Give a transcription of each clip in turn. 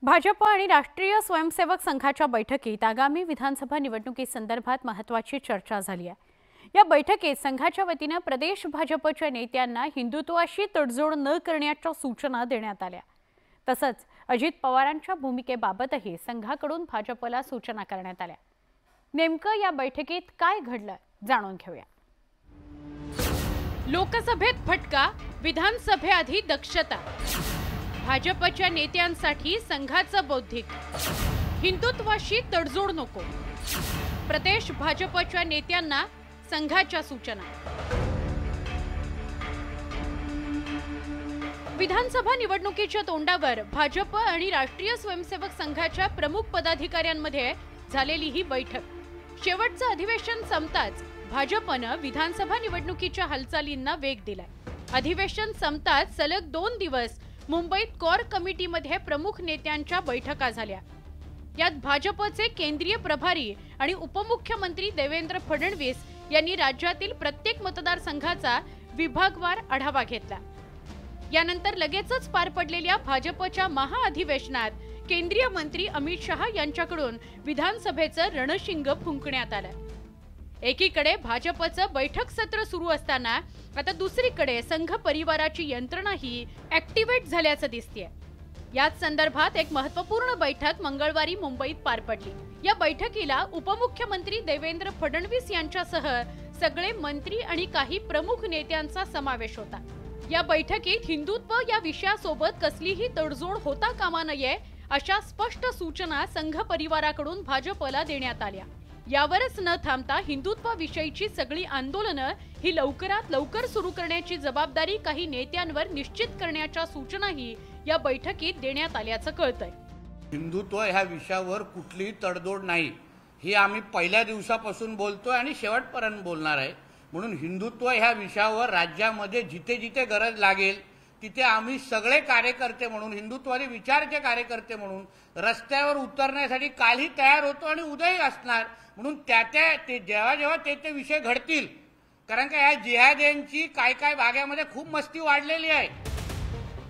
भाजप आणि राष्ट्रीय स्वयंसेवक संघाच्या बैठकीत आगामी विधानसभा निवडणुकीसंदर्भात महत्त्वाची चर्चा झाली आहे। या बैठकीत संघाच्या वतीने प्रदेश भाजपच्या नेत्यांना हिंदुत्वाशी तडजोड न करण्याच्या सूचना देण्यात आल्या। तसंच अजित पवारांच्या भूमिकेबाबतही संघाकडून भाजपला सूचना करण्यात आल्या। नेमकं या बैठकीत काय घडलं जाणून घेऊया। लोकसभेत फटका, विधानसभेआधी दक्षता। भाजपच्या नेत्यांसाठी संघाचं बौद्धिक, हिंदुत्वाशी तडजोड नको। प्रदेश भाजपच्या नेत्यांना संघाच्या सूचना। विधानसभा निवडणुकीच्या तोंडावर भाजप आणि राष्ट्रीय स्वयंसेवक संघाच्या प्रमुख पदाधिकाऱ्यांमध्ये झालेली ही बैठक शेवटचं अधिवेशन संपताच भाजपनं विधानसभा निवडणुकीच्या हालचालींना वेग दिलाय। अधिवेशन संपताच सलग 2 दिवस मुंबईत कोर कमिटीमध्ये प्रमुख नेत्यांच्या बैठका झाल्या। यात भाजपचे केंद्रीय प्रभारी आणि उपमुख्यमंत्री देवेंद्र फडणवीस यांनी राज्यातील प्रत्येक मतदारसंघाचा विभागवार आढावा घेतला। यानंतर लगेचच पार पडलेल्या भाजपच्या महाअधिवेशनात केंद्रीय मंत्री अमित शहा यांच्याकडून विधानसभेचं रणशिंग फुंकण्यात आलं। एकीकडे भाजपचं बैठक सत्र सुरू असताना आता दुसरीकडे संघ परिवाराची यंत्रणाही ऍक्टिव्हेट झाल्याचं दिसतेय। याच संदर्भात एक महत्त्वपूर्ण बैठक मंगळवारी मुंबईत पार पडली। या बैठकीला उपमुख्यमंत्री देवेंद्र फडणवीस यांच्यासह सगळे मंत्री आणि काही प्रमुख नेत्यांचा समावेश होता। या बैठकीत हिंदुत्व या विषयासोबत कसलीही तडजोड होता कामा नये अशा स्पष्ट सूचना संघ परिवाराकडून भाजपला देण्यात आल्या। यावरच न थांबता हिंदुत्वाविषयीची सगळी आंदोलनं ही लवकरात लवकर सुरू करण्याची जबाबदारी काही नेत्यांवर निश्चित करण्याच्या सूचनाही या बैठकीत देण्यात आल्याचं कळतंय। हिंदुत्व ह्या विषयावर कुठलीही तडजोड नाही हे आम्ही पहिल्या दिवसापासून बोलतोय आणि शेवटपर्यंत बोलणार आहे। म्हणून हिंदुत्व ह्या विषयावर राज्यामध्ये जिथे जिथे गरज लागेल तिथे आम्ही सगळे कार्यकर्ते म्हणून हिंदुत्ववादी विचाराचे कार्यकर्ते म्हणून रस्त्यावर उतरण्यासाठी कालही तयार होतो आणि उद्याही असणार। म्हणून ते जेव्हा ते विषय घडतील, कारण का या जिहाद्यांची काय भागामध्ये खूप मस्ती वाढलेली आहे।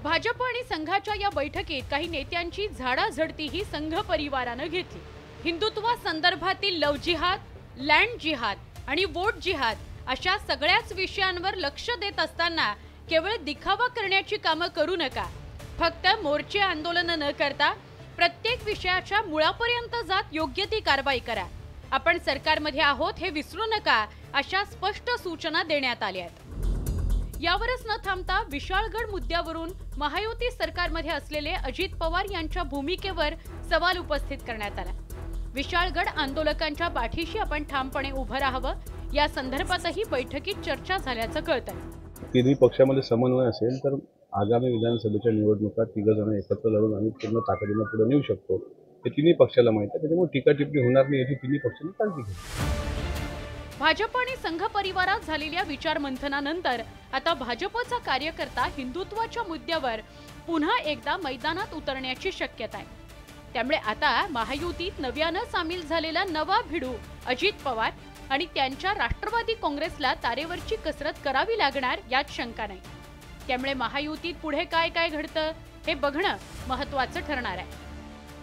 भाजप आणि संघाच्या या बैठकीत काही नेत्यांची झाडाझडतीही संघ परिवारानं घेतली। हिंदुत्वा संदर्भातील लव जिहाद, लँड जिहाद आणि वोट जिहाद अशा सगळ्याच विषयांवर लक्ष देत असताना केवळ दिखावा करण्याची कामं करू नका। फक्त मोर्चे आंदोलन न करता प्रत्येक विषयाच्या मुळापर्यंत जात योग्य ती कारवाई करा। आपण सरकारमध्ये आहोत हे विसरू नका अशा स्पष्ट सूचना देण्यात आल्या आहेत। यावरच न थांबता विशाळगड मुद्द्यावरून महायुती सरकारमध्ये असलेले अजित पवार यांच्या भूमिकेवर सवाल उपस्थित करण्यात आला। विशाळगड आंदोलकांच्या पाठीशी आपण ठामपणे उभं राहावं या संदर्भातही बैठकीत चर्चा झाल्याचं कळतंय। तिन्ही पक्षामध्ये समन्वय असेल तर आगामी विधानसभेच्या निवडणुकात तिघजण एकत्र लढून आम्ही पूर्ण ताकदीने पुढे नेऊ शकतो हे तिन्ही पक्षाला माहिती आहे। त्यामुळे टीका टिप्पणी होणार नाही याची तिन्ही पक्षांनी काळजी घ्यावी। भाजप आणि संघ परिवारात झालेल्या विचारमंथनानंतर आता भाजपचा कार्यकर्ता हिंदुत्वाच्या मुद्द्यावर पुन्हा एकदा मैदानात उतरण्याची शक्यता आहे। त्यामुळे आता महायुतीत नव्यानं सामील झालेला नवा भिडू अजित पवार आणि त्यांच्या राष्ट्रवादी काँग्रेसला तारेवरची कसरत करावी लागणार यात शंका नाही। त्यामुळे महायुतीत पुढे काय घडतं हे बघणं महत्त्वाचं ठरणार आहे।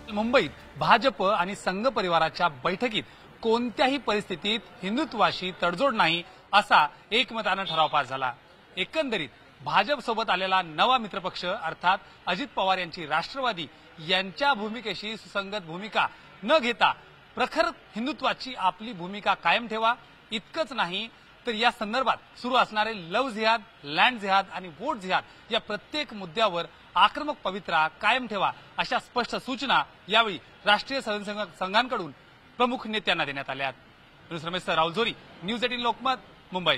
मुंबईत भाजप आणि संघ परिवाराच्या बैठकीत कोणत्याही परिस्थितीत हिंदुत्वाशी तडजोड नाही असा एकमतानं ठराव पास झाला। एकंदरीत भाजप सोबत आलेला नवा मित्रपक्ष अर्थात अजित पवार यांची राष्ट्रवादी यांच्या भूमिकेशी सुसंगत भूमिका न घेता प्रखर हिंदुत्वाची आपली भूमिका कायम ठेवा। इतकंच नाही तर या संदर्भात सुरू असणारे लव जिहाद, लँड जिहाद आणि वोट जिहाद या प्रत्येक मुद्द्यावर आक्रमक पवित्रा कायम ठेवा अशा स्पष्ट सूचना यावेळी राष्ट्रीय स्वयंसेवक संघांकडून प्रमुख नेत्यांना देण्यात आल्या। रमेश राहुल झोरी, न्यूज 18 लोकमत, मुंबई।